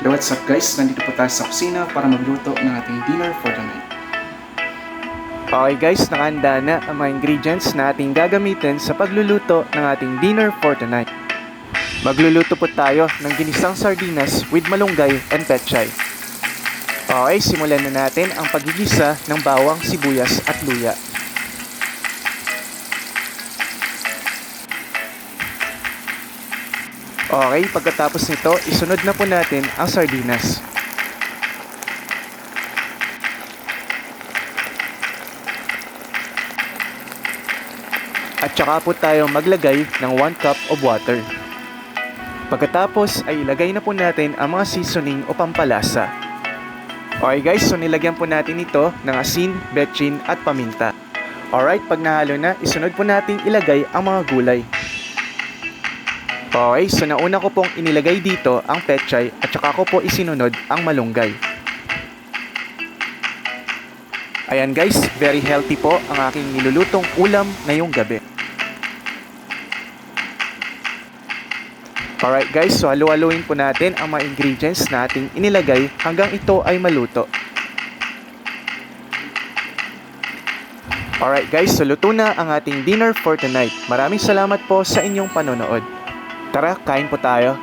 Hello, what's up guys? Nandito po tayo sa kusina para magluto ng ating dinner for the night. Okay guys, nakahanda na ang mga ingredients na ating gagamitin sa pagluluto ng ating dinner for tonight. Magluluto po tayo ng ginisang sardinas with malunggay and pechay. Okay, simulan na natin ang paggigisa ng bawang, sibuyas at luya. Okay, pagkatapos nito, isunod na po natin ang sardinas. At saka po tayo maglagay ng 1 cup of water. Pagkatapos ay ilagay na po natin ang mga seasoning o pampalasa. Okay guys, so nilagyan po natin ito ng asin, betchin at paminta. Alright, pag nahalo na, isunod po natin ilagay ang mga gulay. Okay, so nauna ko pong inilagay dito ang pechay at saka ko po isinunod ang malunggay. Ayan guys, very healthy po ang aking nilulutong ulam ngayong gabi. Alright guys, so halu-haluin po natin ang mga ingredients na ating inilagay hanggang ito ay maluto. Alright guys, so luto na ang ating dinner for tonight. Maraming salamat po sa inyong panonood. Tara, kain po tayo.